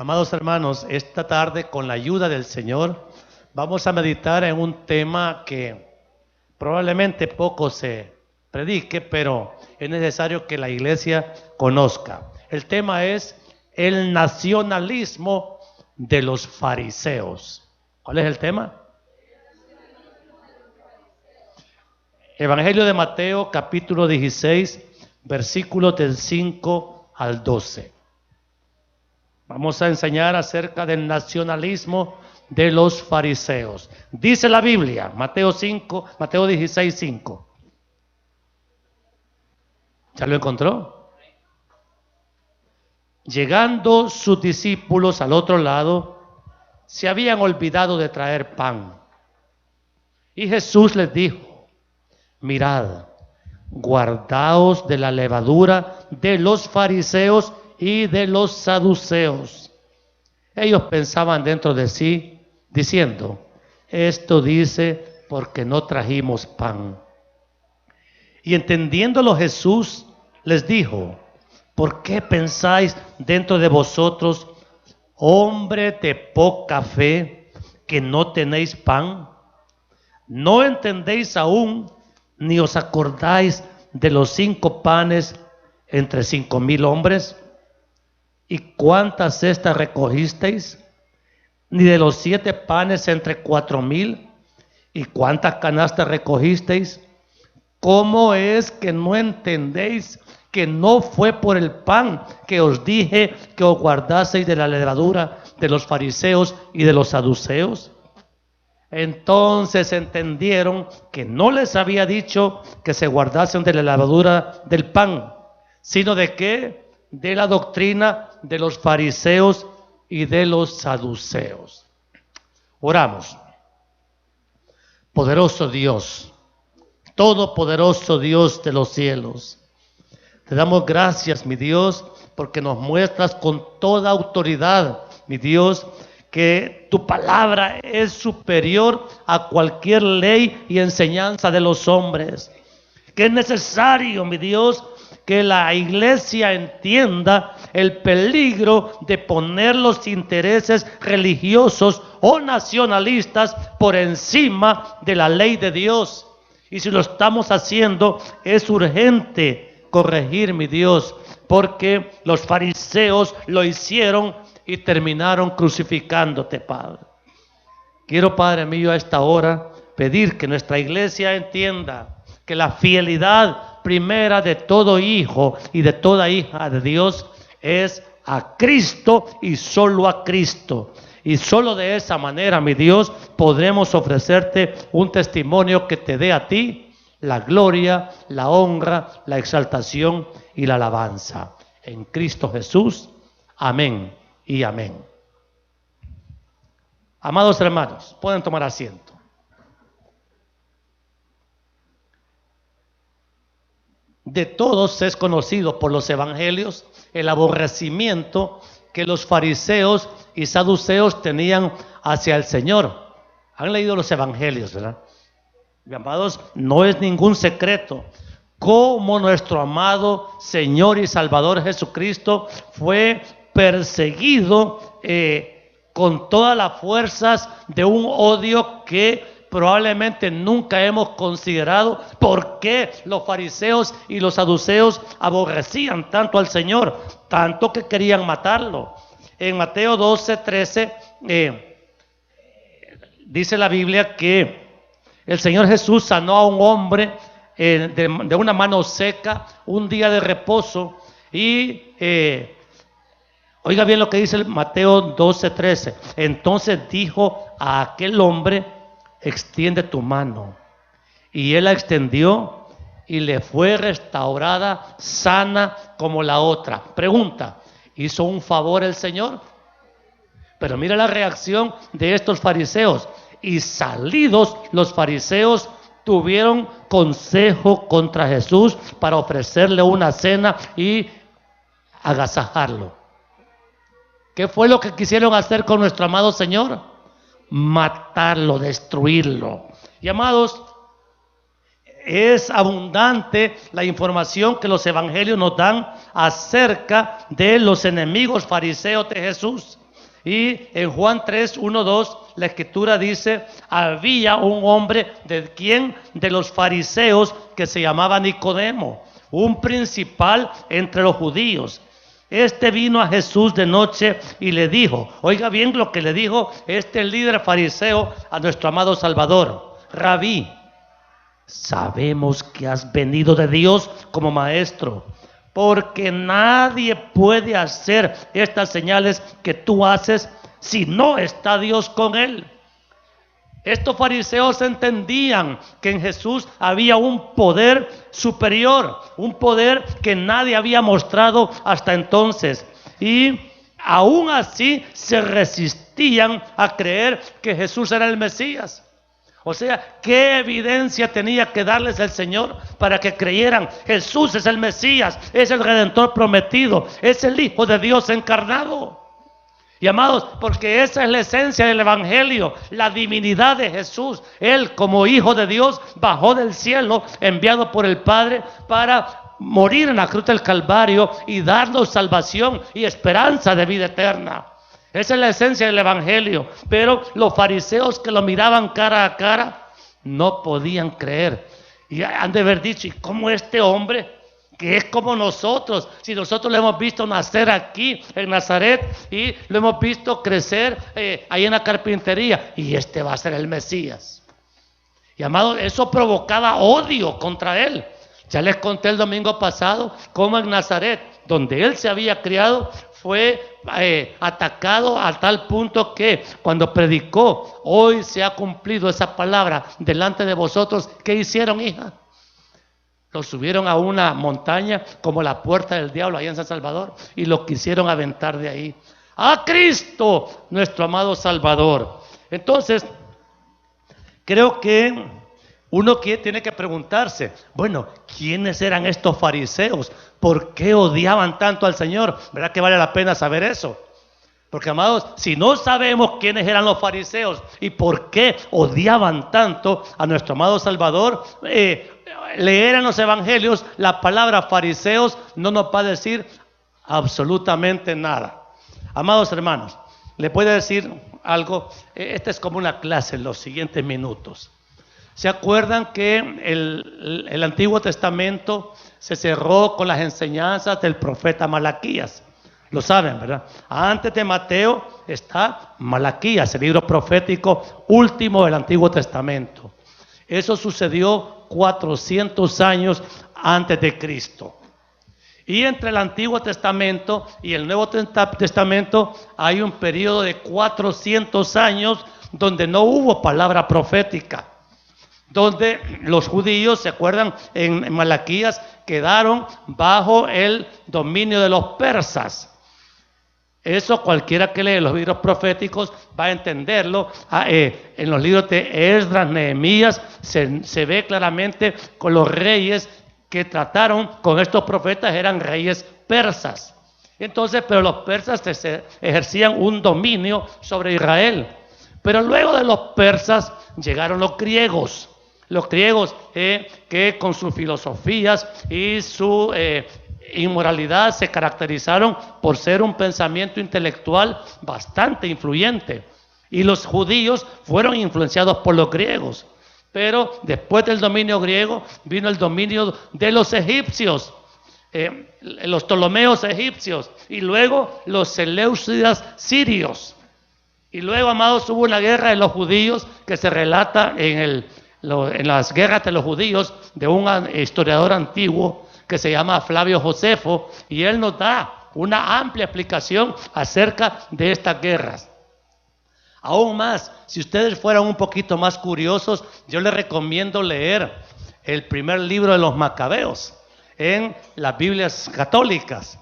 Amados hermanos, esta tarde con la ayuda del Señor vamos a meditar en un tema que probablemente poco se predique, pero es necesario que la iglesia conozca. El tema es el nacionalismo de los fariseos. ¿Cuál es el tema? Evangelio de Mateo, capítulo 16, versículos del 5 al 12. Vamos a enseñar acerca del nacionalismo de los fariseos. Dice la Biblia, Mateo 16, 5. ¿Ya lo encontró? Llegando sus discípulos al otro lado, se habían olvidado de traer pan. Y Jesús les dijo: mirad, guardaos de la levadura de los fariseos y de los saduceos. Ellos pensaban dentro de sí, diciendo: esto dice porque no trajimos pan. Y entendiéndolo Jesús les dijo: ¿por qué pensáis dentro de vosotros, hombre de poca fe, que no tenéis pan? ¿No entendéis aún, ni os acordáis de los 5 panes entre 5,000 hombres? ¿Y cuántas cestas recogisteis? ¿Ni de los 7 panes entre 4,000? ¿Y cuántas canastas recogisteis? ¿Cómo es que no entendéis que no fue por el pan que os dije que os guardaseis de la levadura de los fariseos y de los saduceos? Entonces entendieron que no les había dicho que se guardasen de la levadura del pan, sino de qué, de la doctrina de los fariseos y de los saduceos. Oramos. Poderoso Dios, todopoderoso Dios de los cielos, te damos gracias, mi Dios, porque nos muestras con toda autoridad, mi Dios, que tu palabra es superior a cualquier ley y enseñanza de los hombres. Que es necesario, mi Dios, que la iglesia entienda el peligro de poner los intereses religiosos o nacionalistas por encima de la ley de Dios. Y si lo estamos haciendo, es urgente corregir, mi Dios, porque los fariseos lo hicieron y terminaron crucificándote, Padre. Quiero, Padre mío, a esta hora pedir que nuestra iglesia entienda que la fidelidad primera de todo hijo y de toda hija de Dios es a Cristo y solo a Cristo. Y solo de esa manera, mi Dios, podremos ofrecerte un testimonio que te dé a ti la gloria, la honra, la exaltación y la alabanza. En Cristo Jesús. Amén y amén. Amados hermanos, pueden tomar asiento. De todos es conocido por los evangelios el aborrecimiento que los fariseos y saduceos tenían hacia el Señor. Han leído los evangelios, ¿verdad? Mis amados, no es ningún secreto cómo nuestro amado Señor y Salvador Jesucristo fue perseguido con todas las fuerzas de un odio que probablemente nunca hemos considerado. ¿Por qué los fariseos y los saduceos aborrecían tanto al Señor? Tanto que querían matarlo. En Mateo 12, 13 dice la Biblia que el Señor Jesús sanó a un hombre de una mano seca un día de reposo. Y oiga bien lo que dice Mateo 12, 13. Entonces dijo a aquel hombre: extiende tu mano. Y él la extendió y le fue restaurada sana como la otra. Pregunta: ¿hizo un favor el Señor? Pero mira la reacción de estos fariseos. Y salidos los fariseos, tuvieron consejo contra Jesús para ofrecerle una cena y agasajarlo. ¿Qué fue lo que quisieron hacer con nuestro amado Señor? Matarlo, destruirlo. Y amados, es abundante la información que los evangelios nos dan acerca de los enemigos fariseos de Jesús. Y en Juan 3, 1, 2, la escritura dice, había un hombre de los fariseos que se llamaba Nicodemo, un principal entre los judíos. Este vino a Jesús de noche y le dijo, oiga bien lo que le dijo este líder fariseo a nuestro amado Salvador: Rabí, sabemos que has venido de Dios como maestro, porque nadie puede hacer estas señales que tú haces si no está Dios con él. Estos fariseos entendían que en Jesús había un poder superior, un poder que nadie había mostrado hasta entonces, y aún así se resistían a creer que Jesús era el Mesías. O sea, ¿qué evidencia tenía que darles el Señor para que creyeran? Jesús es el Mesías, es el Redentor prometido, es el Hijo de Dios encarnado. Y amados, porque esa es la esencia del Evangelio, la divinidad de Jesús. Él, como Hijo de Dios, bajó del cielo, enviado por el Padre para morir en la cruz del Calvario y darnos salvación y esperanza de vida eterna. Esa es la esencia del Evangelio. Pero los fariseos que lo miraban cara a cara no podían creer. Y han de haber dicho, ¿y cómo este hombre, que es como nosotros, si nosotros lo hemos visto nacer aquí en Nazaret y lo hemos visto crecer ahí en la carpintería, y este va a ser el Mesías? Y amados, eso provocaba odio contra él. Ya les conté el domingo pasado cómo en Nazaret, donde él se había criado, fue atacado a tal punto que cuando predicó, hoy se ha cumplido esa palabra delante de vosotros, ¿qué hicieron, hija? Lo subieron a una montaña como la puerta del diablo allá en San Salvador y lo quisieron aventar de ahí. ¡A Cristo, nuestro amado Salvador! Entonces, creo que uno tiene que preguntarse, bueno, ¿quiénes eran estos fariseos? ¿Por qué odiaban tanto al Señor? ¿Verdad que vale la pena saber eso? Porque, amados, si no sabemos quiénes eran los fariseos y por qué odiaban tanto a nuestro amado Salvador, leer en los evangelios la palabra fariseos no nos va a decir absolutamente nada. Amados hermanos, ¿le puedo decir algo? Esta es como una clase en los siguientes minutos. ¿Se acuerdan que el Antiguo Testamento se cerró con las enseñanzas del profeta Malaquías? Lo saben, ¿verdad? Antes de Mateo está Malaquías, el libro profético último del Antiguo Testamento. Eso sucedió 400 años antes de Cristo. Y entre el Antiguo Testamento y el Nuevo Testamento hay un periodo de 400 años donde no hubo palabra profética, donde los judíos, ¿se acuerdan? En Malaquías quedaron bajo el dominio de los persas. Eso cualquiera que lee los libros proféticos va a entenderlo. En los libros de Esdras, Nehemías, se ve claramente con los reyes que trataron con estos profetas, eran reyes persas. Entonces, pero los persas ejercían un dominio sobre Israel. Pero luego de los persas llegaron los griegos. Los griegos que con sus filosofías y su inmoralidad se caracterizaron por ser un pensamiento intelectual bastante influyente. Y los judíos fueron influenciados por los griegos. Pero después del dominio griego vino el dominio de los egipcios, los Ptolomeos egipcios, y luego los seleucidas sirios. Y luego, amados, hubo una guerra de los judíos que se relata en las guerras de los judíos de un historiador antiguo que se llama Flavio Josefo, y él nos da una amplia explicación acerca de estas guerras. Aún más, si ustedes fueran un poquito más curiosos, yo les recomiendo leer el primer libro de los Macabeos en las Biblias católicas.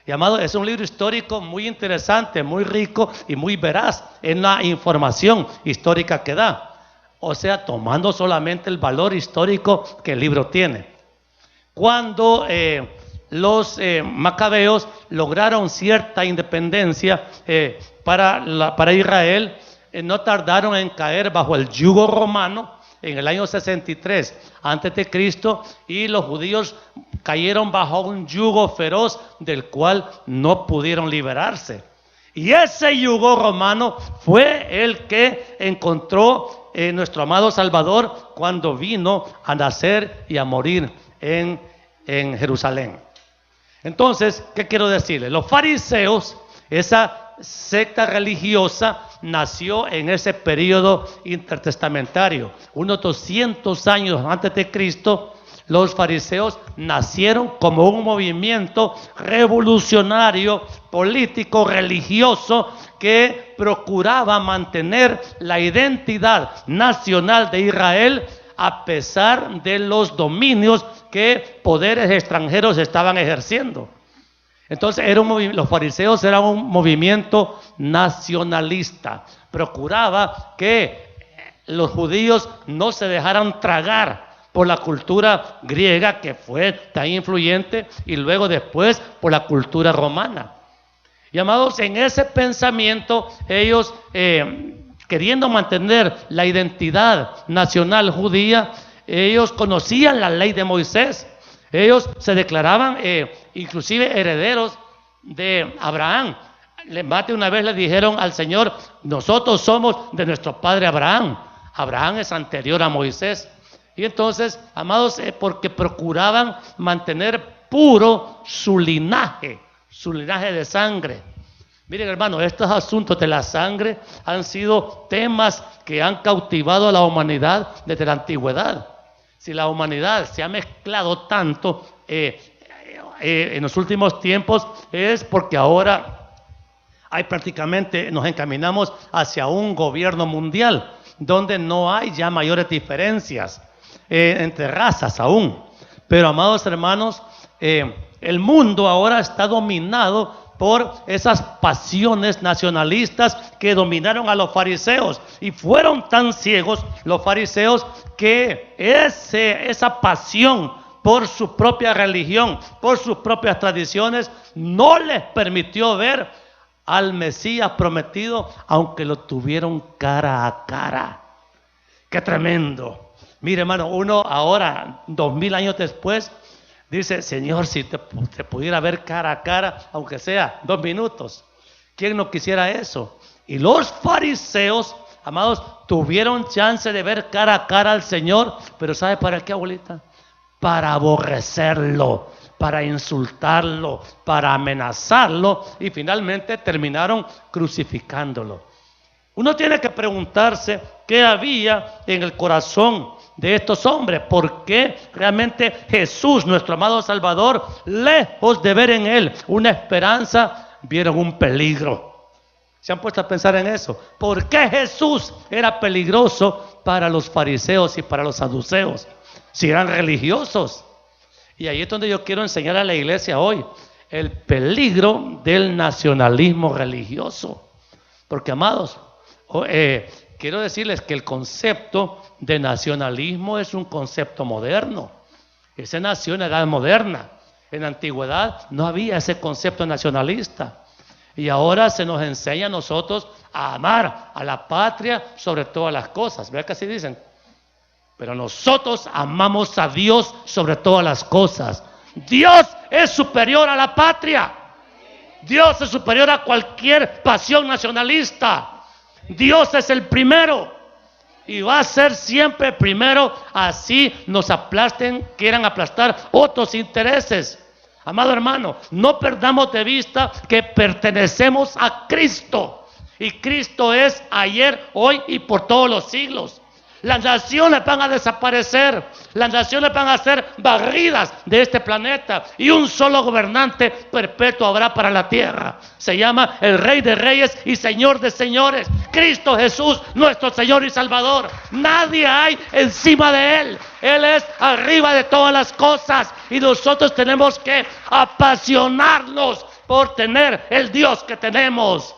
Y amado, es un libro histórico muy interesante, muy rico y muy veraz en la información histórica que da. O sea, tomando solamente el valor histórico que el libro tiene. Cuando los macabeos lograron cierta independencia para Israel, no tardaron en caer bajo el yugo romano en el año 63 antes de Cristo, y los judíos cayeron bajo un yugo feroz del cual no pudieron liberarse. Y ese yugo romano fue el que encontró nuestro amado Salvador cuando vino a nacer y a morir en Jerusalén. Entonces, ¿qué quiero decirles? Los fariseos, esa secta religiosa, nació en ese periodo intertestamentario. Unos 200 años antes de Cristo, los fariseos nacieron como un movimiento revolucionario, político, religioso, que procuraba mantener la identidad nacional de Israel a pesar de los dominios que poderes extranjeros estaban ejerciendo. Entonces los fariseos eran un movimiento nacionalista. Procuraba que los judíos no se dejaran tragar por la cultura griega, que fue tan influyente, y luego después por la cultura romana. Y amados, en ese pensamiento ellos, queriendo mantener la identidad nacional judía, ellos conocían la ley de Moisés. Ellos se declaraban inclusive herederos de Abraham. Más de una vez le dijeron al Señor: nosotros somos de nuestro padre Abraham. Abraham es anterior a Moisés. Y entonces, amados, porque procuraban mantener puro su linaje de sangre. Miren, hermanos, estos asuntos de la sangre han sido temas que han cautivado a la humanidad desde la antigüedad. Si la humanidad se ha mezclado tanto en los últimos tiempos, es porque ahora nos encaminamos hacia un gobierno mundial donde no hay ya mayores diferencias entre razas aún. Pero, amados hermanos, el mundo ahora está dominado por esas pasiones nacionalistas que dominaron a los fariseos, y fueron tan ciegos los fariseos que esa pasión por su propia religión, por sus propias tradiciones, no les permitió ver al Mesías prometido, aunque lo tuvieron cara a cara. ¡Qué tremendo! Mire, hermano, uno ahora, 2000 años después, dice: Señor, si te pudiera ver cara a cara, aunque sea 2 minutos. ¿Quién no quisiera eso? Y los fariseos, amados, tuvieron chance de ver cara a cara al Señor, pero ¿sabe para qué, abuelita? Para aborrecerlo, para insultarlo, para amenazarlo, y finalmente terminaron crucificándolo. Uno tiene que preguntarse qué había en el corazón de estos hombres. ¿Por qué realmente Jesús, nuestro amado Salvador, lejos de ver en él una esperanza, vieron un peligro? ¿Se han puesto a pensar en eso? ¿Por qué Jesús era peligroso para los fariseos y para los saduceos, si eran religiosos? Y ahí es donde yo quiero enseñar a la iglesia hoy el peligro del nacionalismo religioso. Porque, amados, quiero decirles que el concepto de nacionalismo es un concepto moderno. Ese nació en la edad moderna. En la antigüedad no había ese concepto nacionalista. Y ahora se nos enseña a nosotros a amar a la patria sobre todas las cosas. ¿Verdad que así dicen? Pero nosotros amamos a Dios sobre todas las cosas. Dios es superior a la patria. Dios es superior a cualquier pasión nacionalista. Dios es el primero y va a ser siempre primero, así nos aplasten, quieran aplastar otros intereses. Amado hermano, no perdamos de vista que pertenecemos a Cristo, y Cristo es ayer, hoy y por todos los siglos. Las naciones van a desaparecer, las naciones van a ser barridas de este planeta, y un solo gobernante perpetuo habrá para la tierra. Se llama el Rey de Reyes y Señor de Señores, Cristo Jesús, nuestro Señor y Salvador. Nadie hay encima de Él. Él es arriba de todas las cosas, y nosotros tenemos que apasionarnos por tener el Dios que tenemos.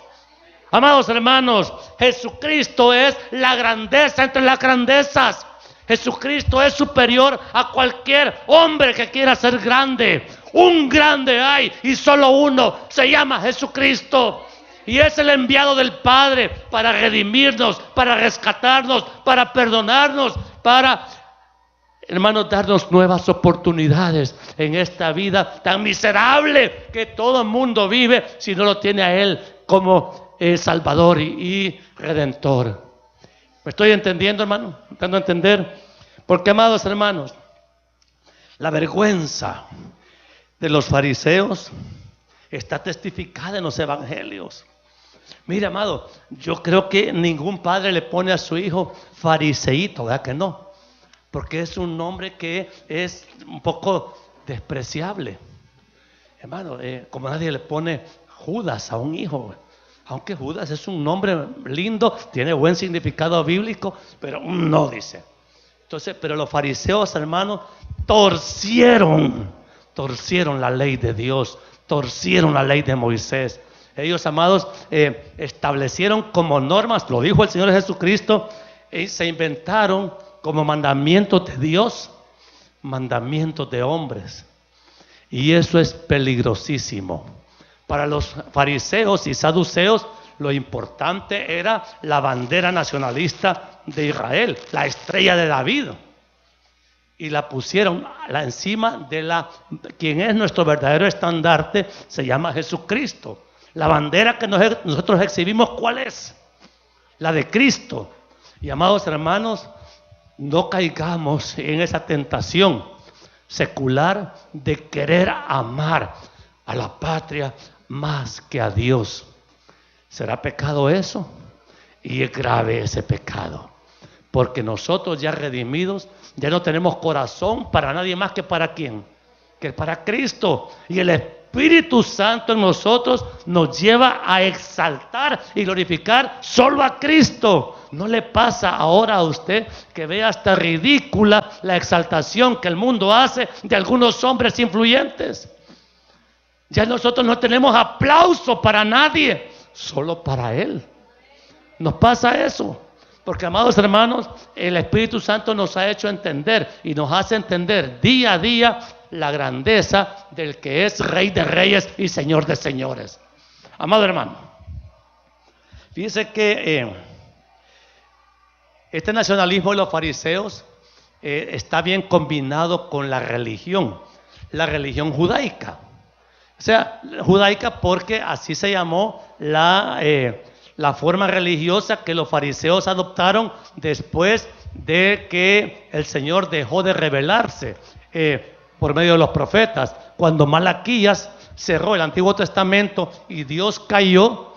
Amados hermanos, Jesucristo es la grandeza entre las grandezas. Jesucristo es superior a cualquier hombre que quiera ser grande. Un grande hay y solo uno, se llama Jesucristo. Y es el enviado del Padre para redimirnos, para rescatarnos, para perdonarnos, para, hermanos, darnos nuevas oportunidades en esta vida tan miserable que todo el mundo vive si no lo tiene a Él como Salvador y Redentor. ¿Me estoy entendiendo, hermano? ¿Intentando entender? Porque, amados hermanos, la vergüenza de los fariseos está testificada en los evangelios. Mira, amado, yo creo que ningún padre le pone a su hijo fariseíto, ¿verdad que no? Porque es un nombre que es un poco despreciable. Hermano, como nadie le pone Judas a un hijo, aunque Judas es un nombre lindo, tiene buen significado bíblico, pero no dice. Entonces, pero los fariseos, hermanos, torcieron la ley de Dios, torcieron la ley de Moisés. Ellos, amados, establecieron como normas, lo dijo el Señor Jesucristo, y se inventaron como mandamientos de Dios, mandamientos de hombres. Y eso es peligrosísimo. Para los fariseos y saduceos, lo importante era la bandera nacionalista de Israel, la estrella de David. Y la pusieron encima de quien es nuestro verdadero estandarte, se llama Jesucristo. La bandera que nosotros exhibimos, ¿cuál es? La de Cristo. Y amados hermanos, no caigamos en esa tentación secular de querer amar a la patria más que a Dios. ¿Será pecado eso? Y es grave ese pecado, porque nosotros ya redimidos, ya no tenemos corazón para nadie más que para ¿quién? Que para Cristo. Y el Espíritu Santo en nosotros nos lleva a exaltar y glorificar solo a Cristo. ¿No le pasa ahora a usted que ve hasta ridícula la exaltación que el mundo hace de algunos hombres influyentes? Ya nosotros no tenemos aplauso para nadie, solo para Él. Nos pasa eso, porque, amados hermanos, el Espíritu Santo nos ha hecho entender y nos hace entender día a día la grandeza del que es Rey de Reyes y Señor de Señores. Amado hermano, fíjese que este nacionalismo de los fariseos está bien combinado con la religión judaica. O sea, judaica porque así se llamó la forma religiosa que los fariseos adoptaron después de que el Señor dejó de revelarse por medio de los profetas. Cuando Malaquías cerró el Antiguo Testamento y Dios cayó,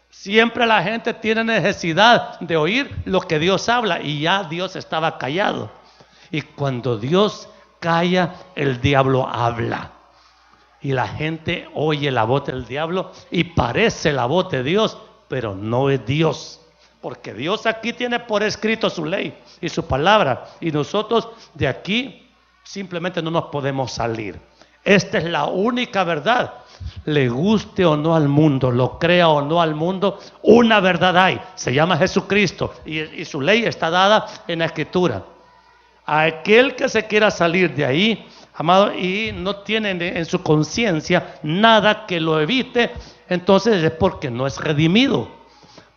siempre la gente tiene necesidad de oír lo que Dios habla, y ya Dios estaba callado. Y cuando Dios calla, el diablo habla. Y la gente oye la voz del diablo y parece la voz de Dios, pero no es Dios. Porque Dios aquí tiene por escrito su ley y su palabra. Y nosotros de aquí simplemente no nos podemos salir. Esta es la única verdad. Le guste o no al mundo, lo crea o no al mundo, una verdad hay. Se llama Jesucristo y su ley está dada en la Escritura. Aquel que se quiera salir de ahí, amado, y no tiene en su conciencia nada que lo evite, entonces es porque no es redimido.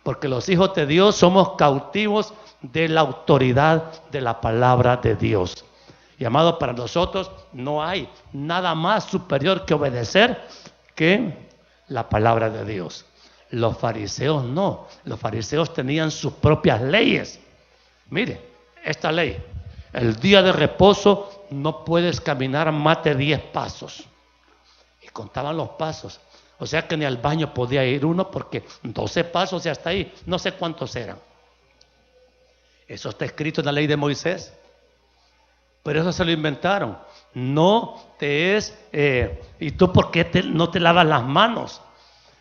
Porque los hijos de Dios somos cautivos de la autoridad de la palabra de Dios. Y amado, para nosotros no hay nada más superior que obedecer que la palabra de Dios. Los fariseos no. Los fariseos tenían sus propias leyes. Mire, esta ley. El día de reposo no puedes caminar más de 10 pasos. Y contaban los pasos. O sea que ni al baño podía ir uno porque 12 pasos y hasta ahí. No sé cuántos eran. Eso está escrito en la ley de Moisés. Pero eso se lo inventaron. No te es... ¿y tú por qué no te lavas las manos?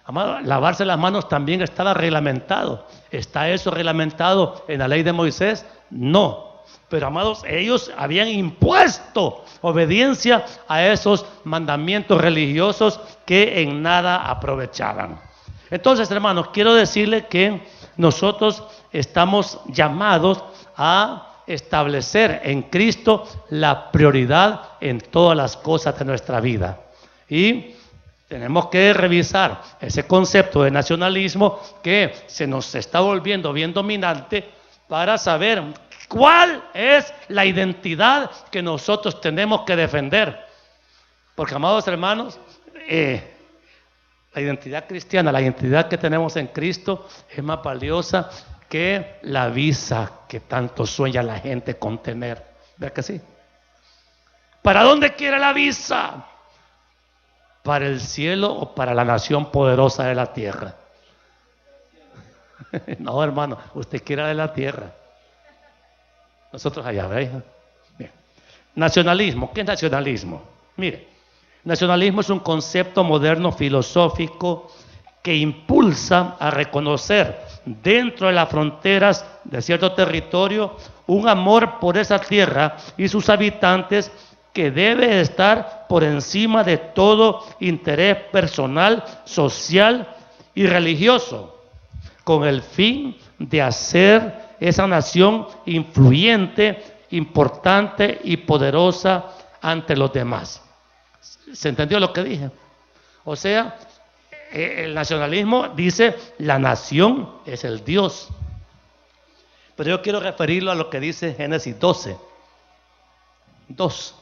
Amado, lavarse las manos también estaba reglamentado. ¿Está eso reglamentado en la ley de Moisés? No. Pero, amados, ellos habían impuesto obediencia a esos mandamientos religiosos que en nada aprovechaban. Entonces, hermanos, quiero decirles que nosotros estamos llamados a establecer en Cristo la prioridad en todas las cosas de nuestra vida. Y tenemos que revisar ese concepto de nacionalismo que se nos está volviendo bien dominante para saber ¿cuál es la identidad que nosotros tenemos que defender? Porque, amados hermanos, La identidad cristiana, la identidad que tenemos en Cristo es más valiosa que la visa que tanto sueña la gente con tener. ¿Verdad que sí? ¿Para dónde quiere la visa? ¿Para el cielo o para la nación poderosa de la tierra? No, hermano, usted quiere la de la tierra. Nosotros allá, ¿veis? Bien. Nacionalismo. ¿Qué es nacionalismo? Mire, nacionalismo es un concepto moderno filosófico que impulsa a reconocer dentro de las fronteras de cierto territorio un amor por esa tierra y sus habitantes que debe estar por encima de todo interés personal, social y religioso, con el fin de hacer esa nación influyente, importante y poderosa ante los demás. ¿Se entendió lo que dije? O sea, el nacionalismo dice la nación es el Dios. Pero yo quiero referirlo a lo que dice Génesis 12. 2.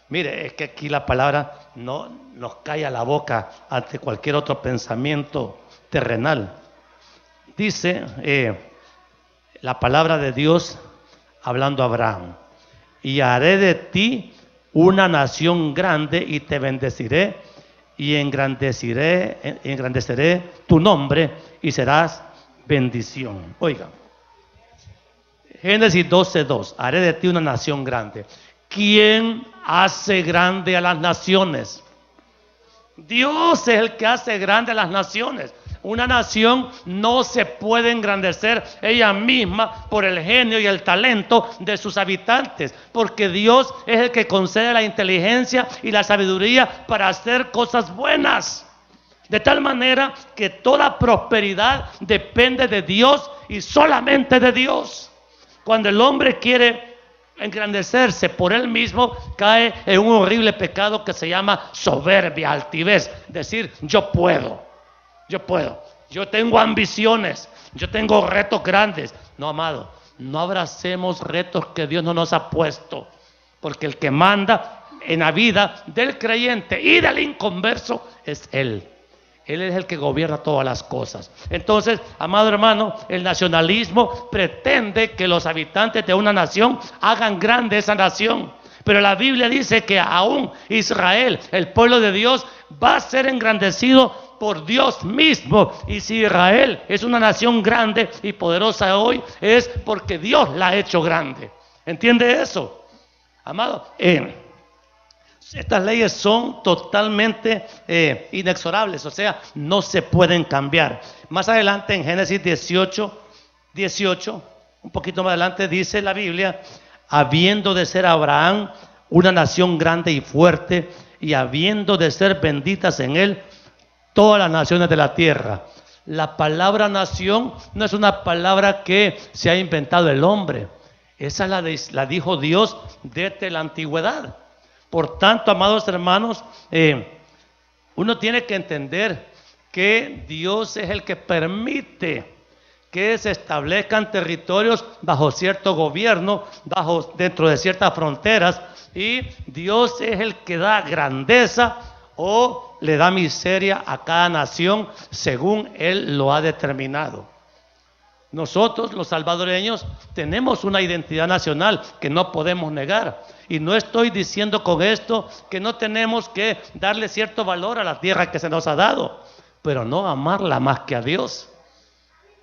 Mire, es que aquí la palabra no nos calla la boca ante cualquier otro pensamiento terrenal. Dice la palabra de Dios hablando a Abraham: y haré de ti una nación grande y te bendeciré y engrandeceré tu nombre y serás bendición. Oigan, Génesis 12:2, haré de ti una nación grande. ¿Quién hace grande a las naciones? Dios es el que hace grande a las naciones. Una nación no se puede engrandecer ella misma por el genio y el talento de sus habitantes, porque Dios es el que concede la inteligencia y la sabiduría para hacer cosas buenas. De tal manera que toda prosperidad depende de Dios y solamente de Dios. Cuando el hombre quiere engrandecerse por él mismo, cae en un horrible pecado que se llama soberbia, altivez. Decir, yo puedo, yo tengo ambiciones, yo tengo retos grandes. No, amado, no abracemos retos que Dios no nos ha puesto, porque el que manda en la vida del creyente y del inconverso es Él. Él es el que gobierna todas las cosas. Entonces, amado hermano, el nacionalismo pretende que los habitantes de una nación hagan grande esa nación. Pero la Biblia dice que aún Israel, el pueblo de Dios, va a ser engrandecido por Dios mismo. Y si Israel es una nación grande y poderosa hoy, es porque Dios la ha hecho grande. ¿Entiende eso? Amado, estas leyes son totalmente inexorables, o sea, no se pueden cambiar. Más adelante en Génesis 18, un poquito más adelante dice la Biblia: habiendo de ser Abraham una nación grande y fuerte, y habiendo de ser benditas en él todas las naciones de la tierra. La palabra nación no es una palabra que se ha inventado el hombre. Esa la dijo Dios desde la antigüedad. Por tanto, amados hermanos, uno tiene que entender que Dios es el que permite que se establezcan territorios bajo cierto gobierno, dentro de ciertas fronteras, y Dios es el que da grandeza o le da miseria a cada nación según Él lo ha determinado. Nosotros, los salvadoreños, tenemos una identidad nacional que no podemos negar. Y no estoy diciendo con esto que no tenemos que darle cierto valor a la tierra que se nos ha dado, pero no amarla más que a Dios.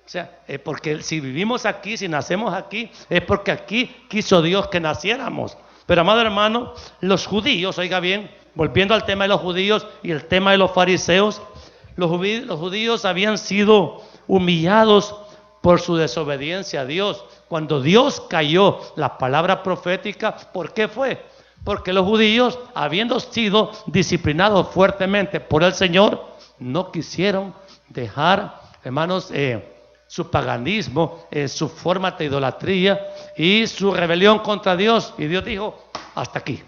O sea, porque si vivimos aquí, si nacemos aquí, es porque aquí quiso Dios que naciéramos. Pero, amado hermano, los judíos, oiga bien, volviendo al tema de los judíos y el tema de los fariseos, los judíos habían sido humillados por su desobediencia a Dios. Cuando Dios cayó la palabra profética, ¿por qué fue? Porque los judíos, habiendo sido disciplinados fuertemente por el Señor, no quisieron dejar, hermanos, su paganismo, su forma de idolatría y su rebelión contra Dios. Y Dios dijo, hasta aquí.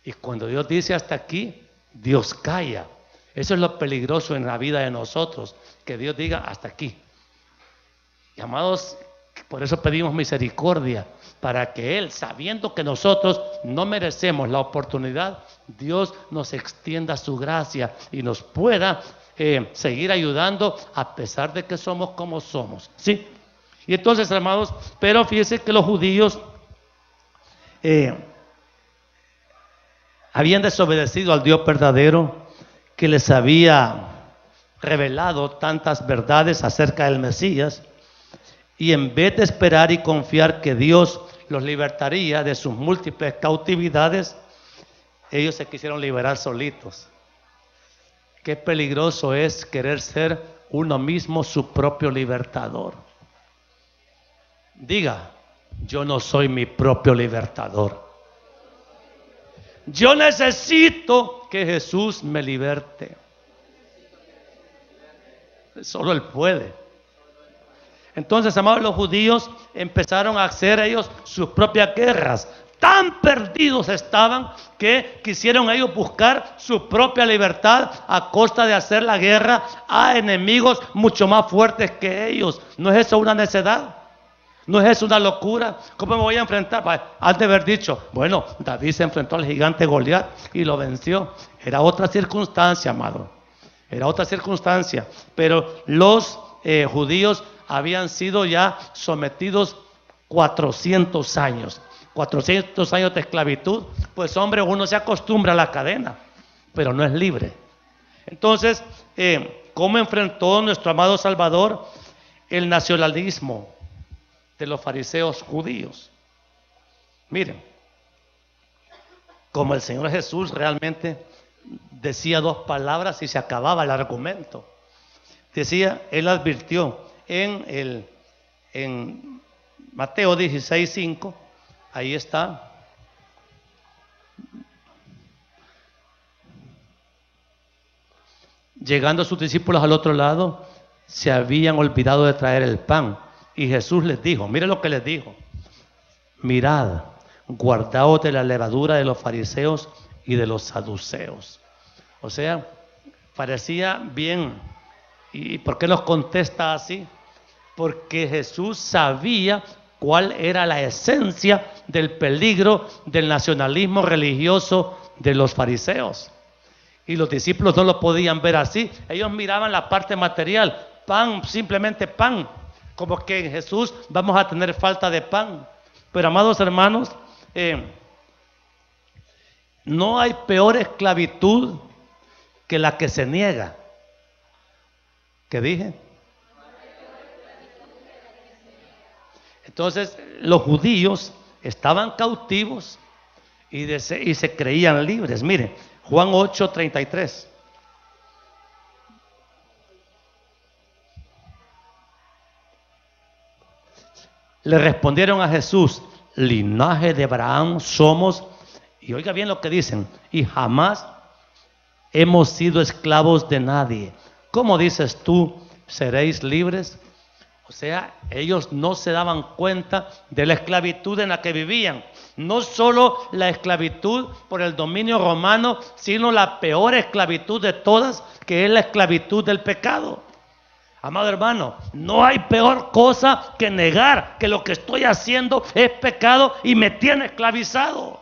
Y cuando Dios dice hasta aquí, Dios calla. Eso es lo peligroso en la vida de nosotros, que Dios diga hasta aquí. Y amados, por eso pedimos misericordia, para que Él, sabiendo que nosotros no merecemos la oportunidad, Dios nos extienda su gracia y nos pueda seguir ayudando a pesar de que somos como somos, ¿sí? Y entonces, hermanos, pero fíjense que los judíos habían desobedecido al Dios verdadero, que les había revelado tantas verdades acerca del Mesías, y en vez de esperar y confiar que Dios los libertaría de sus múltiples cautividades, ellos se quisieron liberar solitos. Qué peligroso es querer ser uno mismo su propio libertador. Diga, yo no soy mi propio libertador. Yo necesito que Jesús me liberte. Solo Él puede. Entonces, amados, los judíos empezaron a hacer ellos sus propias guerras. Tan perdidos estaban que quisieron ellos buscar su propia libertad a costa de hacer la guerra a enemigos mucho más fuertes que ellos. ¿No es eso una necedad? ¿No es eso una locura? ¿Cómo me voy a enfrentar? Han de haber dicho, bueno, David se enfrentó al gigante Goliat y lo venció. Era otra circunstancia, amado. Era otra circunstancia. Pero los judíos habían sido ya sometidos 400 años. 400 años de esclavitud. Pues hombre, uno se acostumbra a la cadena, pero no es libre. Entonces, ¿cómo enfrentó nuestro amado Salvador el nacionalismo de los fariseos judíos? Miren, como el Señor Jesús realmente decía dos palabras y se acababa el argumento. Decía, Él advirtió en Mateo 16:5, ahí está. Llegando sus discípulos al otro lado, se habían olvidado de traer el pan. Y Jesús les dijo, mire lo que les dijo: mirad, guardaos de la levadura de los fariseos y de los saduceos. O sea, parecía bien. ¿Y por qué nos contesta así? Porque Jesús sabía cuál era la esencia del peligro del nacionalismo religioso de los fariseos. Y los discípulos no lo podían ver así. Ellos miraban la parte material, pan, simplemente pan, como que en Jesús vamos a tener falta de pan. Pero amados hermanos, no hay peor esclavitud que la que se niega. ¿Qué dije? Entonces los judíos estaban cautivos y se creían libres. Mire, Juan 8:33. Le respondieron a Jesús: linaje de Abraham somos, y oiga bien lo que dicen, y jamás hemos sido esclavos de nadie. ¿Cómo dices tú, seréis libres? O sea, ellos no se daban cuenta de la esclavitud en la que vivían. No solo la esclavitud por el dominio romano, sino la peor esclavitud de todas, que es la esclavitud del pecado. Amado hermano, no hay peor cosa que negar que lo que estoy haciendo es pecado y me tiene esclavizado.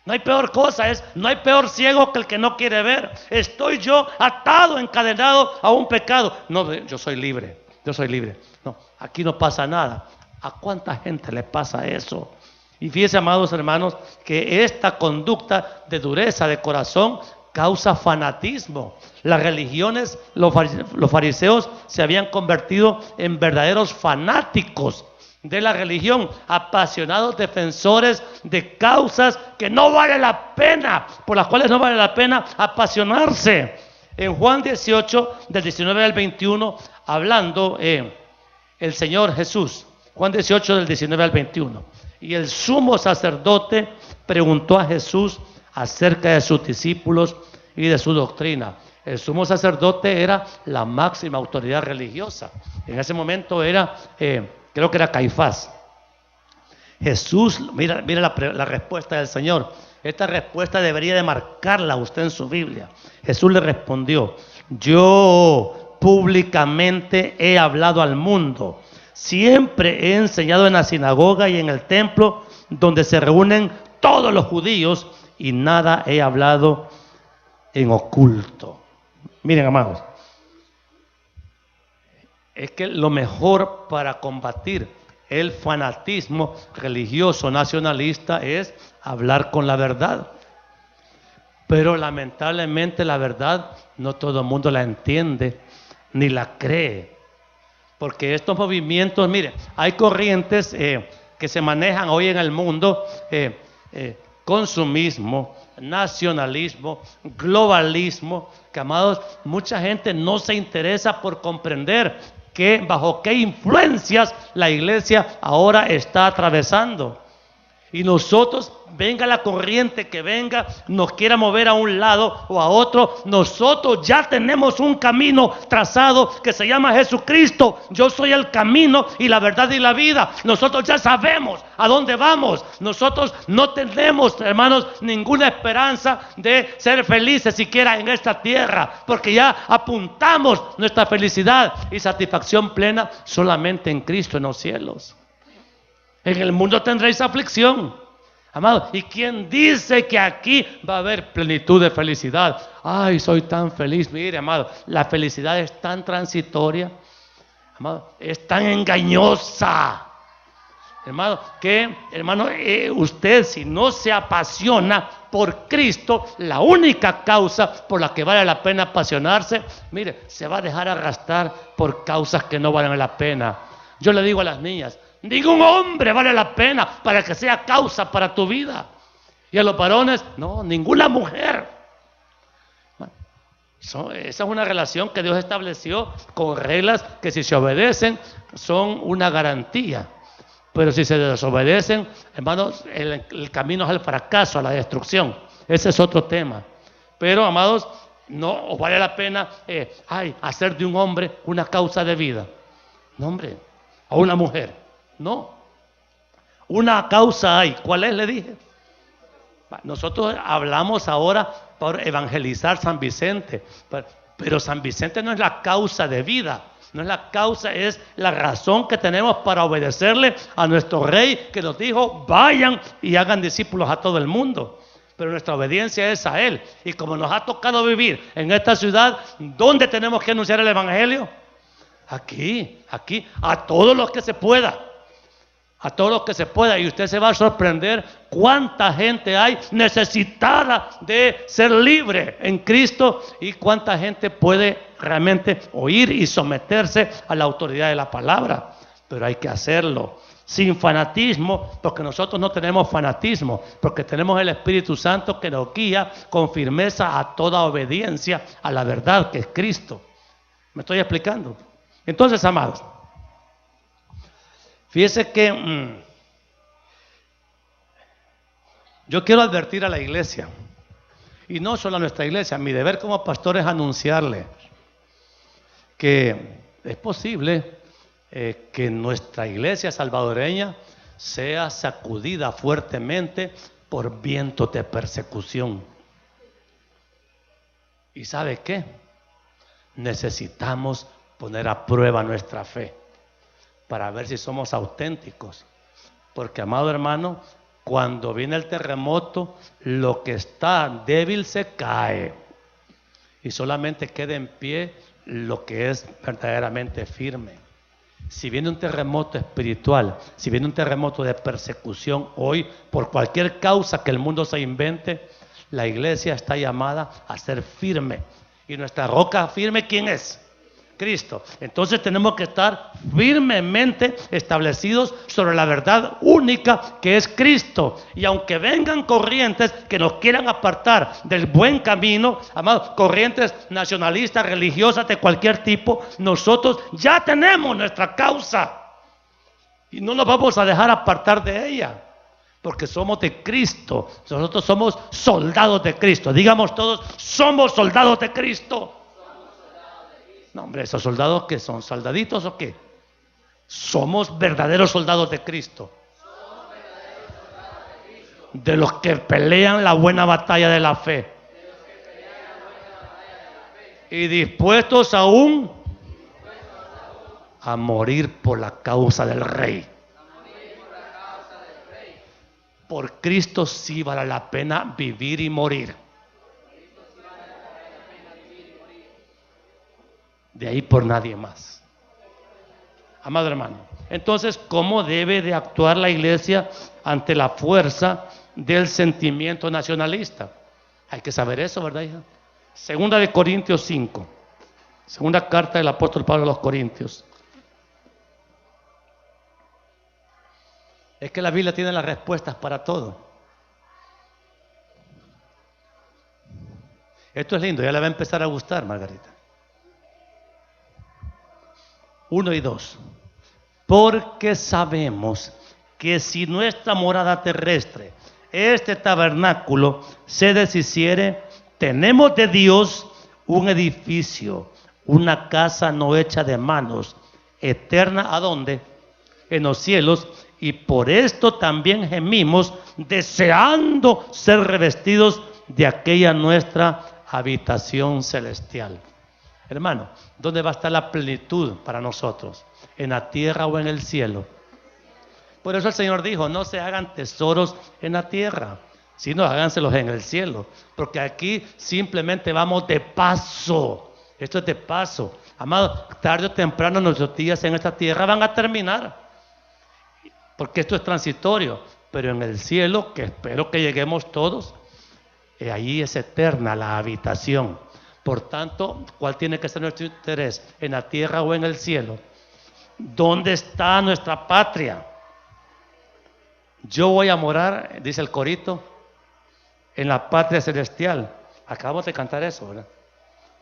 No hay peor cosa, no hay peor ciego que el que no quiere ver. Estoy yo atado, encadenado a un pecado. No, yo soy libre, yo soy libre. No, aquí no pasa nada. ¿A cuánta gente le pasa eso? Y fíjense, amados hermanos, que esta conducta de dureza de corazón causa fanatismo. Las religiones, los fariseos se habían convertido en verdaderos fanáticos de la religión, apasionados defensores de causas que no vale la pena, por las cuales no vale la pena apasionarse. En Juan 18, del 19 al 21, hablando el Señor Jesús, Juan 18, del 19 al 21, y el sumo sacerdote preguntó a Jesús acerca de sus discípulos y de su doctrina. El sumo sacerdote era la máxima autoridad religiosa. En ese momento era, creo que era Caifás. Jesús, mira la respuesta del Señor. Esta respuesta debería de marcarla usted en su Biblia. Jesús le respondió: yo públicamente he hablado al mundo. siempre he enseñado en la sinagoga y en el templo donde se reúnen todos los judíos y nada he hablado en oculto. Miren, amados, es que lo mejor para combatir el fanatismo religioso nacionalista es hablar con la verdad. Pero lamentablemente la verdad no todo el mundo la entiende ni la cree. Porque estos movimientos, miren, hay corrientes que se manejan hoy en el mundo, consumismo, nacionalismo, globalismo, que, amados, mucha gente no se interesa por comprender que bajo qué influencias la iglesia ahora está atravesando. Y nosotros, venga la corriente que venga, nos quiera mover a un lado o a otro, nosotros ya tenemos un camino trazado que se llama Jesucristo. Yo soy el camino y la verdad y la vida. Nosotros ya sabemos a dónde vamos. Nosotros no tenemos, hermanos, ninguna esperanza de ser felices siquiera en esta tierra, porque ya apuntamos nuestra felicidad y satisfacción plena solamente en Cristo en los cielos. En el mundo tendréis aflicción, amado. ¿Y quién dice que aquí va a haber plenitud de felicidad? Ay, soy tan feliz. Mire, amado, la felicidad es tan transitoria, amado, es tan engañosa, hermano, que, hermano, usted si no se apasiona por Cristo, la única causa por la que vale la pena apasionarse, mire, se va a dejar arrastrar por causas que no valen la pena. Yo le digo a las niñas, ningún hombre vale la pena para que sea causa para tu vida. Y a los varones, no, ninguna mujer. Esa es una relación que Dios estableció con reglas que, si se obedecen, son una garantía. Pero si se desobedecen, hermanos, el camino es al fracaso, a la destrucción. Ese es otro tema. Pero, amados, no os vale la pena hacer de un hombre una causa de vida. No, hombre, o una mujer. No, una causa hay. ¿Cuál es? Le dije. Nosotros hablamos ahora por evangelizar San Vicente, pero San Vicente no es la causa de vida, no es la causa, es la razón que tenemos para obedecerle a nuestro Rey, que nos dijo, vayan y hagan discípulos a todo el mundo. Pero nuestra obediencia es a Él. Y como nos ha tocado vivir en esta ciudad, ¿dónde tenemos que anunciar el evangelio? Aquí, a todos los que se pueda. A todos los que se pueda, y usted se va a sorprender cuánta gente hay necesitada de ser libre en Cristo y cuánta gente puede realmente oír y someterse a la autoridad de la palabra. Pero hay que hacerlo sin fanatismo, porque nosotros no tenemos fanatismo, porque tenemos el Espíritu Santo que nos guía con firmeza a toda obediencia a la verdad que es Cristo. ¿Me estoy explicando? Entonces, amados, fíjese que yo quiero advertir a la iglesia, y no solo a nuestra iglesia, mi deber como pastor es anunciarle que es posible que nuestra iglesia salvadoreña sea sacudida fuertemente por vientos de persecución. ¿Y sabe qué? Necesitamos poner a prueba nuestra fe para ver si somos auténticos. Porque, amado hermano, cuando viene el terremoto, lo que está débil se cae y solamente queda en pie lo que es verdaderamente firme. Si viene un terremoto espiritual, si viene un terremoto de persecución hoy, por cualquier causa que el mundo se invente, la iglesia está llamada a ser firme. Y nuestra roca firme, ¿quién es? Cristo. Entonces tenemos que estar firmemente establecidos sobre la verdad única que es Cristo. Y aunque vengan corrientes que nos quieran apartar del buen camino, amados, corrientes nacionalistas, religiosas de cualquier tipo, nosotros ya tenemos nuestra causa y no nos vamos a dejar apartar de ella, porque somos de Cristo. Nosotros somos soldados de Cristo. Digamos todos, somos soldados de Cristo. No, hombre, ¿esos soldados qué son? ¿Soldaditos o qué? Somos verdaderos soldados de Cristo. De los que pelean la buena batalla de la fe. Y dispuestos aún a morir por la causa del Rey. Por Cristo sí vale la pena vivir y morir. De ahí por nadie más. Amado hermano, entonces, ¿cómo debe de actuar la iglesia ante la fuerza del sentimiento nacionalista? Hay que saber eso, ¿verdad, hija? Segunda de Corintios 5. Segunda carta del apóstol Pablo a los Corintios. Es que la Biblia tiene las respuestas para todo. Esto es lindo, ya le va a empezar a gustar, Margarita. 1 y 2. Porque sabemos que si nuestra morada terrestre, este tabernáculo, se deshiciere, tenemos de Dios un edificio, una casa no hecha de manos, eterna. ¿A dónde? En los cielos. Y por esto también gemimos, deseando ser revestidos de aquella nuestra habitación celestial. Hermano, ¿dónde va a estar la plenitud para nosotros? ¿En la tierra o en el cielo? Por eso el Señor dijo, no se hagan tesoros en la tierra, sino háganselos en el cielo. Porque aquí simplemente vamos de paso. Esto es de paso. Amado, tarde o temprano nuestros días en esta tierra van a terminar. Porque esto es transitorio. Pero en el cielo, que espero que lleguemos todos, allí es eterna la habitación. Por tanto, ¿cuál tiene que ser nuestro interés? ¿En la tierra o en el cielo? ¿Dónde está nuestra patria? Yo voy a morar, dice el corito, en la patria celestial. Acabamos de cantar eso, ¿verdad?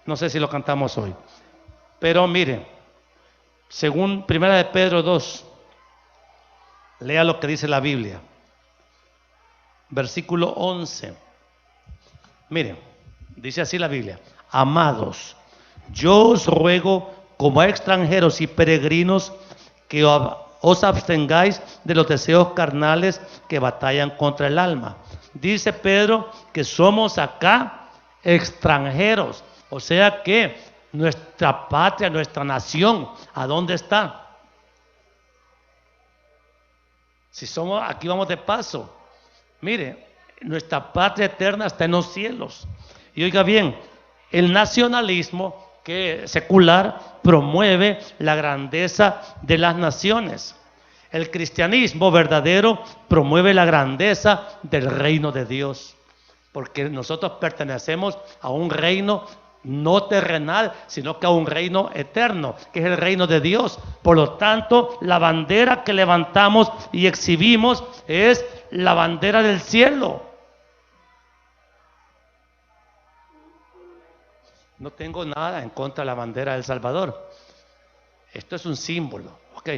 No sé si lo cantamos hoy. Pero mire, según 1 de Pedro 2, lea lo que dice la Biblia. Versículo 11. Mire, dice así la Biblia. Amados, yo os ruego como a extranjeros y peregrinos que os abstengáis de los deseos carnales que batallan contra el alma. Dice Pedro que somos acá extranjeros, o sea que nuestra patria, nuestra nación, ¿a dónde está? Si somos, aquí vamos de paso. Mire, nuestra patria eterna está en los cielos. Y oiga bien, el nacionalismo que secular promueve la grandeza de las naciones. El cristianismo verdadero promueve la grandeza del reino de Dios, porque nosotros pertenecemos a un reino no terrenal, sino que a un reino eterno, que es el reino de Dios. Por lo tanto, la bandera que levantamos y exhibimos es la bandera del cielo. No tengo nada en contra de la bandera del Salvador. Esto es un símbolo, ¿ok?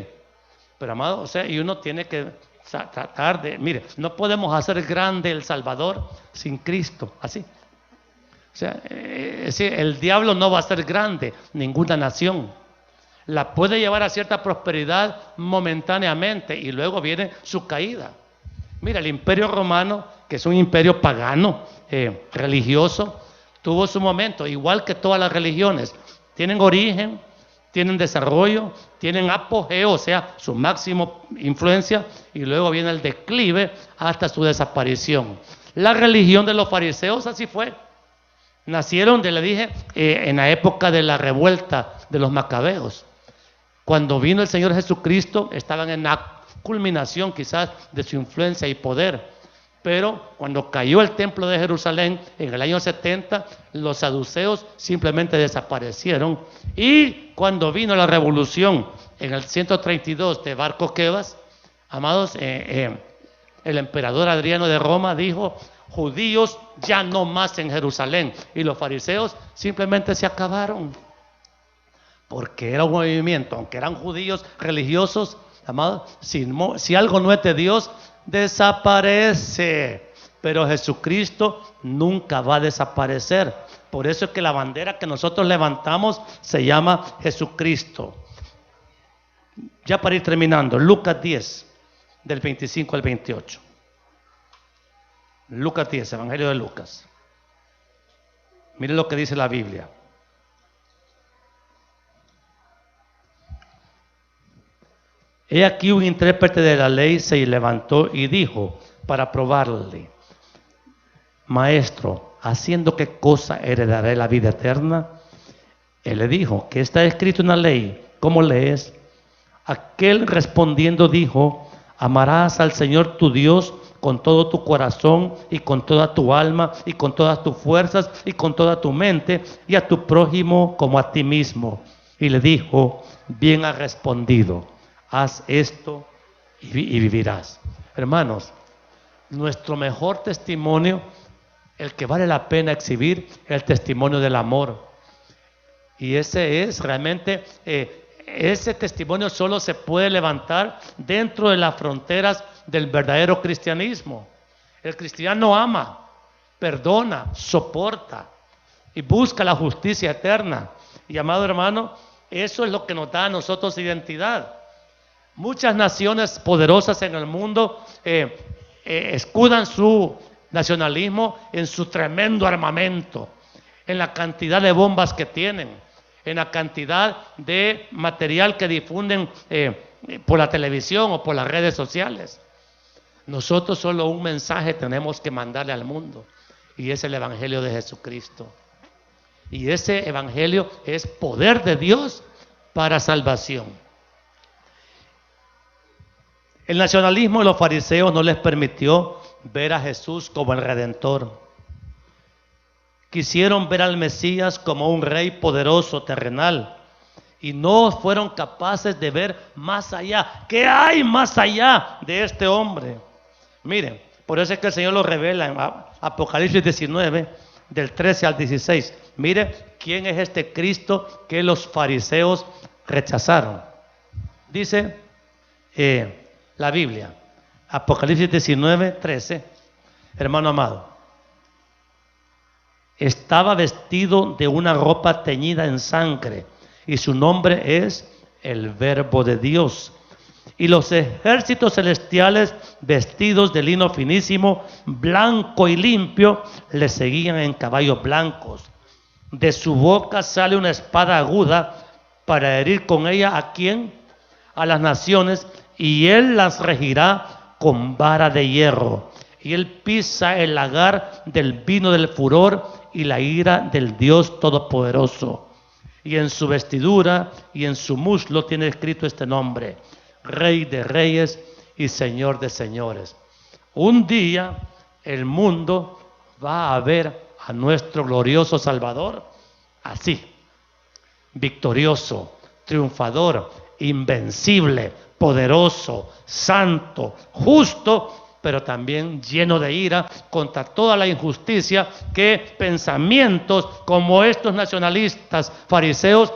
Pero amado, o sea, y uno tiene que tratar de, mire, no podemos hacer grande El Salvador sin Cristo, así. O sea, el diablo no va a ser grande ninguna nación. La puede llevar a cierta prosperidad momentáneamente y luego viene su caída. Mira, el Imperio Romano, que es un imperio pagano, religioso, tuvo su momento, igual que todas las religiones. Tienen origen, tienen desarrollo, tienen apogeo, o sea, su máximo influencia, y luego viene el declive hasta su desaparición. La religión de los fariseos así fue. Nacieron, le dije, en la época de la revuelta de los macabeos. Cuando vino el Señor Jesucristo, estaban en la culminación quizás de su influencia y poder. Pero cuando cayó el templo de Jerusalén en el año 70, los saduceos simplemente desaparecieron. Y cuando vino la revolución en el 132 de Bar Coquebas, amados, el emperador Adriano de Roma dijo: judíos ya no más en Jerusalén. Y los fariseos simplemente se acabaron. Porque era un movimiento, aunque eran judíos religiosos, amados, si algo no es de Dios, desaparece. Pero Jesucristo nunca va a desaparecer. Por eso es que la bandera que nosotros levantamos se llama Jesucristo. Ya para ir terminando, Lucas 10, del 25 al 28. Lucas 10, Evangelio de Lucas. Mire lo que dice la Biblia. He aquí un intérprete de la ley se levantó y dijo para probarle: Maestro, ¿haciendo qué cosa heredaré la vida eterna? Él le dijo: ¿qué está escrito en la ley? ¿Cómo lees? Aquel respondiendo dijo: amarás al Señor tu Dios con todo tu corazón y con toda tu alma y con todas tus fuerzas y con toda tu mente, y a tu prójimo como a ti mismo. Y le dijo: bien has respondido, haz esto y vivirás. Hermanos, nuestro mejor testimonio, el que vale la pena exhibir, es el testimonio del amor. Y ese es realmente, ese testimonio solo se puede levantar dentro de las fronteras del verdadero cristianismo. El cristiano ama, perdona, soporta y busca la justicia eterna. Y amado hermano, eso es lo que nos da a nosotros identidad. Muchas naciones poderosas en el mundo escudan su nacionalismo en su tremendo armamento, en la cantidad de bombas que tienen, en la cantidad de material que difunden por la televisión o por las redes sociales. Nosotros solo un mensaje tenemos que mandarle al mundo, y es el Evangelio de Jesucristo. Y ese Evangelio es poder de Dios para salvación. El nacionalismo de los fariseos no les permitió ver a Jesús como el Redentor. Quisieron ver al Mesías como un rey poderoso terrenal y no fueron capaces de ver más allá. ¿Qué hay más allá de este hombre? Miren, por eso es que el Señor lo revela en Apocalipsis 19, del 13 al 16. Mire quién es este Cristo que los fariseos rechazaron. Dice la Biblia, Apocalipsis 19, 13, hermano amado: estaba vestido de una ropa teñida en sangre, y su nombre es el Verbo de Dios. Y los ejércitos celestiales, vestidos de lino finísimo, blanco y limpio, le seguían en caballos blancos. De su boca sale una espada aguda para herir con ella ¿a quién? A las naciones, y él las regirá con vara de hierro. Y él pisa el lagar del vino del furor y la ira del Dios Todopoderoso. Y en su vestidura y en su muslo tiene escrito este nombre: Rey de Reyes y Señor de Señores. Un día el mundo va a ver a nuestro glorioso Salvador así, victorioso, triunfador, invencible, poderoso, santo, justo, pero también lleno de ira contra toda la injusticia que pensamientos como estos nacionalistas fariseos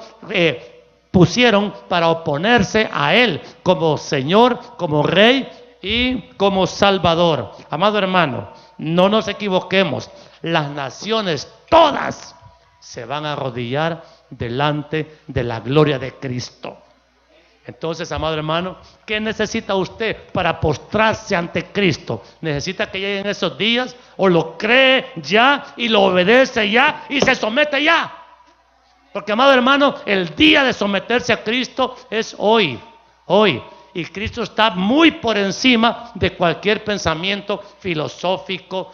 pusieron para oponerse a él como Señor, como Rey y como Salvador. Amado hermano, no nos equivoquemos, las naciones todas se van a arrodillar delante de la gloria de Cristo. Entonces, amado hermano, ¿qué necesita usted para postrarse ante Cristo? ¿Necesita que lleguen esos días o lo cree ya y lo obedece ya y se somete ya? Porque, amado hermano, el día de someterse a Cristo es hoy, hoy. Y Cristo está muy por encima de cualquier pensamiento filosófico,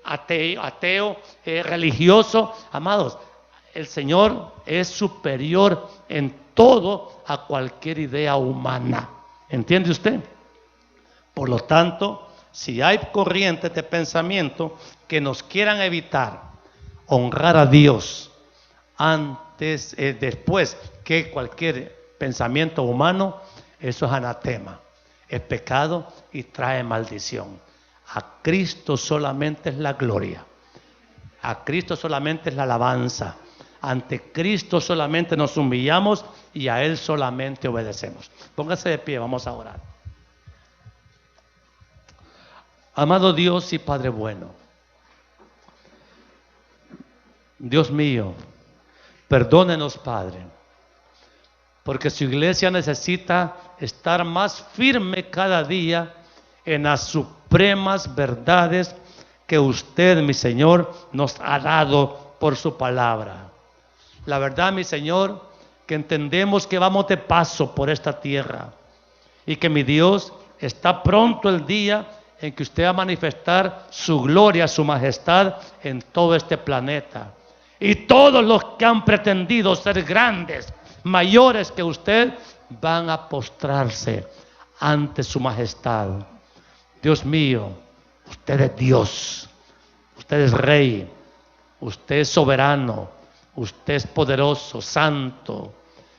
ateo, religioso. Amados, el Señor es superior en todo a cualquier idea humana. ¿Entiende usted? Por lo tanto, si hay corrientes de pensamiento que nos quieran evitar honrar a Dios después que cualquier pensamiento humano, eso es anatema, es pecado y trae maldición. A Cristo solamente es la gloria, a Cristo solamente es la alabanza, ante Cristo solamente nos humillamos y a Él solamente obedecemos. Póngase de pie, vamos a orar. Amado Dios y Padre bueno, Dios mío, perdónenos, Padre, porque su iglesia necesita estar más firme cada día en las supremas verdades que usted, mi Señor, nos ha dado por su palabra. La verdad, mi Señor, que entendemos que vamos de paso por esta tierra y que mi Dios está pronto el día en que usted va a manifestar su gloria, su majestad en todo este planeta. Y todos los que han pretendido ser grandes, mayores que usted, van a postrarse ante su majestad. Dios mío, usted es Dios, usted es Rey, usted es soberano, usted es poderoso, santo.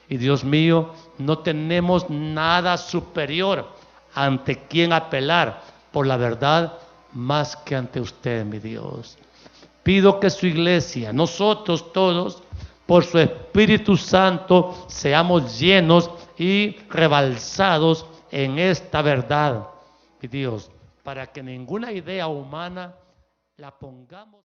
Y Dios mío, no tenemos nada superior ante quien apelar por la verdad más que ante usted, mi Dios. Pido que su iglesia, nosotros todos, por su Espíritu Santo, seamos llenos y rebalsados en esta verdad, mi Dios, para que ninguna idea humana la pongamos.